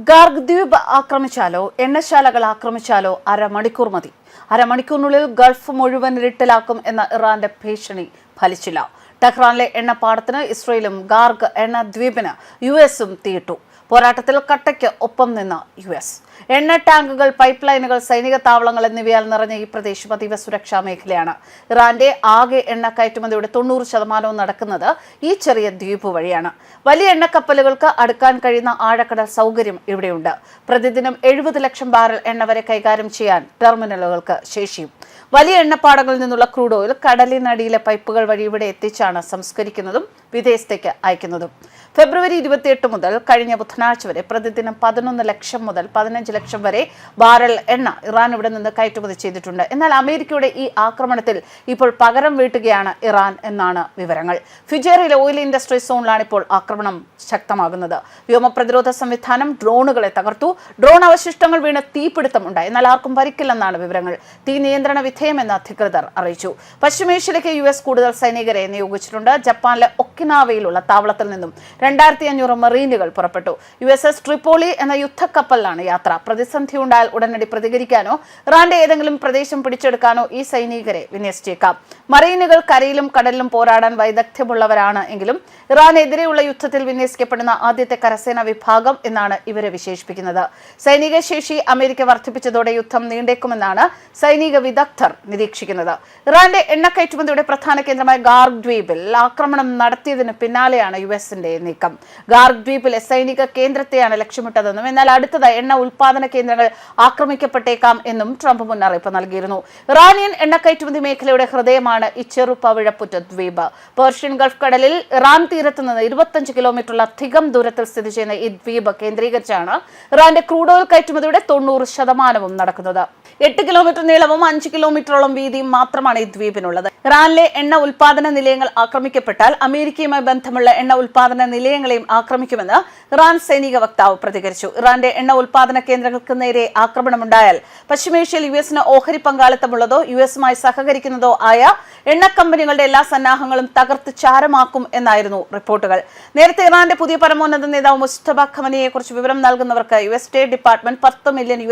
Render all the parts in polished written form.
ഗാർഗ് ദ്വീപ് ആക്രമിച്ചാലോ എണ്ണശാലകൾ ആക്രമിച്ചാലോ അരമണിക്കൂർ മതി. അരമണിക്കൂറിനുള്ളിൽ ഗൾഫ് മുഴുവൻ ഇരുട്ടിലാക്കും എന്ന ഇറാന്റെ ഭീഷണി ഫലിച്ചില്ല. ടെഹ്റാനിലെ എണ്ണപ്പാടത്തിന് ഇസ്രയേലും ഗാർഗ് എണ്ണ ദ്വീപിന് യുഎസും തീയിട്ടു. പോരാട്ടത്തിൽ കട്ടയ്ക്ക് ഒപ്പം നിന്ന യുഎസ്. എണ്ണ ടാങ്കുകൾ, പൈപ്പ് ലൈനുകൾ, സൈനിക താവളങ്ങൾ എന്നിവയാൽ നിറഞ്ഞ ഈ പ്രദേശം അതീവ സുരക്ഷാ മേഖലയാണ്. ഇറാന്റെ ആകെ എണ്ണ കയറ്റുമതിയുടെ 90% നടക്കുന്നത് ഈ ചെറിയ ദ്വീപ് വഴിയാണ്. വലിയ എണ്ണക്കപ്പലുകൾക്ക് അടുക്കാൻ കഴിയുന്ന ആഴക്കടൽ സൗകര്യം ഇവിടെയുണ്ട്. പ്രതിദിനം 70 ലക്ഷം ബാരൽ എണ്ണ വരെ കൈകാര്യം ചെയ്യാൻ ടെർമിനലുകൾക്ക് ശേഷിയും. വലിയ എണ്ണപ്പാടങ്ങളിൽ നിന്നുള്ള ക്രൂഡ് ഓയിൽ കടലിനടിയിലെ പൈപ്പുകൾ വഴി ഇവിടെ എത്തിച്ചാണ് സംസ്കരിക്കുന്നതും വിദേശത്തേക്ക് അയക്കുന്നതും. ഫെബ്രുവരി 28 മുതൽ കഴിഞ്ഞ ബുധനാഴ്ച വരെ പ്രതിദിനം 11 ലക്ഷം മുതൽ 15 ലക്ഷം വരെ ബാരൽ എണ്ണ ഇറാൻ ഇവിടെ നിന്ന് കയറ്റുമതി ചെയ്തിട്ടുണ്ട്. എന്നാൽ അമേരിക്കയുടെ ഈ ആക്രമണത്തിൽ ഇപ്പോൾ പകരം വീട്ടുകയാണ് ഇറാൻ എന്നാണ് വിവരങ്ങൾ. ഫുജൈറയിലെ ഓയിൽ ഇൻഡസ്ട്രി സോണിലാണ് ഇപ്പോൾ ആക്രമണം ശക്തമാകുന്നത്. വ്യോമ പ്രതിരോധ സംവിധാനം ഡ്രോണുകളെ തകർത്തു. ഡ്രോൺ അവശിഷ്ടങ്ങൾ വീണ് തീപിടുത്തം ഉണ്ടായി. എന്നാൽ ആർക്കും പരിക്കില്ലെന്നാണ് വിവരങ്ങൾ. തീ നിയന്ത്രണ വിധേയമെന്ന് അധികൃതർ അറിയിച്ചു. പശ്ചിമേഷ്യയിലേക്ക് യുഎസ് കൂടുതൽ സൈനികരെ നിയോഗിച്ചിട്ടുണ്ട്. ജപ്പാനിലെ ഒക്കിനാവയിലുള്ള താവളത്തിൽ നിന്നും 2500 മറീനുകൾ പുറപ്പെട്ടു. USS ട്രിപ്പോളി എന്ന യുദ്ധക്കപ്പലിലാണ് യാത്ര. പ്രതിസന്ധി ഉണ്ടായാൽ ഉടനടി പ്രതികരിക്കാനോ ഇറാന്റെ ഏതെങ്കിലും പ്രദേശം പിടിച്ചെടുക്കാനോ ഈ സൈനികരെ വിന്യസിച്ചേക്കാം. മറീനുകൾ കരയിലും കടലിലും പോരാടാൻ വൈദഗ്ധ്യമുള്ളവരാണ് എങ്കിലും ഇറാനെതിരെയുള്ള യുദ്ധത്തിൽ വിന്യസിക്കപ്പെടുന്ന ആദ്യത്തെ കരസേനാ വിഭാഗം എന്നാണ് ഇവരെ വിശേഷിപ്പിക്കുന്നത്. സൈനിക ശേഷി അമേരിക്ക വർദ്ധിപ്പിച്ചതോടെ യുദ്ധം നീണ്ടേക്കുമെന്നാണ് സൈനിക വിദഗ്ധർ നിരീക്ഷിക്കുന്നത്. ഇറാന്റെ എണ്ണ കയറ്റുമതിയുടെ പ്രധാന കേന്ദ്രമായ ഗാർഗ് ദ്വീപിൽ ആക്രമണം നടത്തിയതിന് പിന്നാലെയാണ് യുഎസിന്റെ നീക്കം. ഗാർഗ് ദ്വീപിലെ സൈനിക കേന്ദ്രത്തെയാണ് ലക്ഷ്യമിട്ടതെന്നും എന്നാൽ അടുത്തതായി എണ്ണ ഉൽപാദന കേന്ദ്രങ്ങൾ ആക്രമിക്കപ്പെട്ടേക്കാം എന്നും ട്രംപ് മുന്നറിയിപ്പ് നൽകിയിരുന്നു. ഇറാനിയൻ എണ്ണ കയറ്റുമതി മേഖലയുടെ ഹൃദയമാണ് ഈ ചെറുപവിഴപ്പുറ്റ ദ്വീപ്. പേർഷ്യൻ ഗൾഫ് കടലിൽ ഇറാൻ തീരത്ത് നിന്ന് 25 കിലോമീറ്ററിലധികം ദൂരത്തിൽ സ്ഥിതി ചെയ്യുന്ന ഈ ദ്വീപ് കേന്ദ്രീകരിച്ചാണ് ഇറാന്റെ ക്രൂഡ് ഓയിൽ കയറ്റുമതിയുടെ 90% നടക്കുന്നത്. 8 കിലോമീറ്റർ നീളവും 5 കിലോമീറ്ററോളം വീതിയും മാത്രമാണ് ഈ ദ്വീപിനുള്ളത്. ഇറാനിലെ എണ്ണ ഉൽപാദന നിലയങ്ങൾ ആക്രമിക്കപ്പെട്ടാൽ അമേരിക്കയുമായി ബന്ധമുള്ള എണ്ണ ഉൽപാദന നിലയങ്ങളെയും ആക്രമിക്കുമെന്ന് ഇറാൻ സൈനിക വക്താവ് പ്രതികരിച്ചു. ഇറാന്റെ എണ്ണ ഉൽപാദന കേന്ദ്രങ്ങൾക്ക് നേരെ ആക്രമണമുണ്ടായാൽ പശ്ചിമേഷ്യയിൽ യുഎസിന് ഓഹരി പങ്കാളിത്തമുള്ളതോ യുഎസുമായി സഹകരിക്കുന്നതോ ആയ എണ്ണ കമ്പനികളുടെ എല്ലാ സന്നാഹങ്ങളും തകർത്ത് ചാരമാക്കും എന്നായിരുന്നു റിപ്പോർട്ടുകൾ. നേരത്തെ ഇറാന്റെ പുതിയ പരമോന്നത നേതാവ് മുസ്തഫ ഖമനിയെ കുറിച്ച് വിവരം നൽകുന്നവർക്ക് യുഎസ് സ്റ്റേറ്റ് ഡിപ്പാർട്ട്മെന്റ് $10 മില്യൺ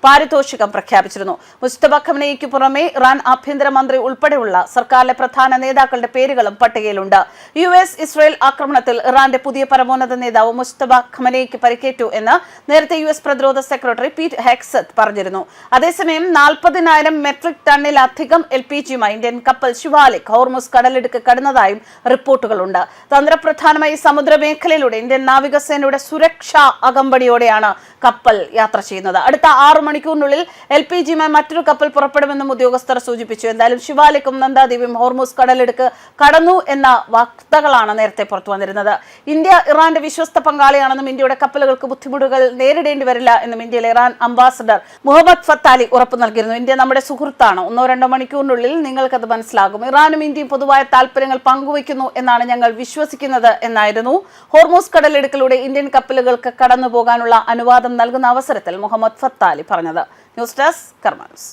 പാരിതോഷികം പ്രഖ്യാപിച്ചിരുന്നു. മുസ്തഫ ഖമനിക്ക് പുറമെ ഇറാൻ ആഭ്യന്തരമന്ത്രി ഉൾപ്പെടെയുള്ള സർക്കാരിലെ പ്രധാന നേതാക്കളുടെ പേരുകളും പട്ടികയിലുണ്ട്. യുഎസ് ഇസ്രയേൽ ആക്രമണത്തിൽ ഇറാന്റെ പുതിയ പരമോന്നത നേതാവ് മുസ്തഫ ഖമനിക്ക് പരിക്കേറ്റു എന്ന് നേരത്തെ യുഎസ് പ്രതിരോധ സെക്രട്ടറി പീറ്റ് ഹെക്സത്ത് പറഞ്ഞിരുന്നു. അതേസമയം 40,000 മെട്രിക് ടണ്ണിലധികം LPGയുമായി ഇന്ത്യൻ കപ്പൽ ശിവാലിക് ഹോർമുസ് കടലിടുക്ക് കടന്നതായും റിപ്പോർട്ടുകളുണ്ട്. തന്ത്രപ്രധാനമായി സമുദ്രമേഖലയിലൂടെ ഇന്ത്യൻ നാവികസേനയുടെ സുരക്ഷാ അകമ്പടിയോടെയാണ് കപ്പൽ യാത്ര ചെയ്യുന്നത്. അടുത്ത 6 മണിക്കൂറിനുള്ളിൽ LPGയുമായി മറ്റൊരു കപ്പൽ പുറപ്പെടുമെന്നും ഉദ്യോഗസ്ഥർ സൂചിപ്പിച്ചു. എന്തായാലും ശിവാലിക്കും നന്ദാദ്വീപും ഹോർമുസ് കടലിടുക്ക് കടന്നു എന്ന വാർത്തകളാണ് നേരത്തെ പുറത്തു വന്നിരുന്നത്. ഇന്ത്യ ഇറാന്റെ വിശ്വസ്ത പങ്കാളിയാണെന്നും ഇന്ത്യയുടെ കപ്പലുകൾക്ക് ബുദ്ധിമുട്ടുകൾ നേരിടേണ്ടി വരില്ല എന്നും ഇന്ത്യയിലെ ഇറാൻ അംബാസഡർ മുഹമ്മദ് ഫത്താലി ഉറപ്പു നൽകിയിരുന്നു. ഇന്ത്യ നമ്മുടെ സുഹൃത്താണ്. 1-2 മണിക്കൂറിനുള്ളിൽ നിങ്ങൾക്കത് മനസ്സിലാകും. ഇറാനും ഇന്ത്യയും പൊതുവായ താല്പര്യങ്ങൾ പങ്കുവയ്ക്കുന്നു എന്നാണ് ഞങ്ങൾ വിശ്വസിക്കുന്നത് എന്നായിരുന്നു ഹോർമുസ് കടലിടുക്കിലൂടെ ഇന്ത്യൻ കപ്പലുകൾക്ക് കടന്നു പോകാനുള്ള അനുവാദം നൽകുന്ന അവസരത്തിൽ മുഹമ്മദ് ഫത്താലി പറഞ്ഞത്. ന്യൂസ് ഡെസ്ക് കർമ്മ ന്യൂസ്.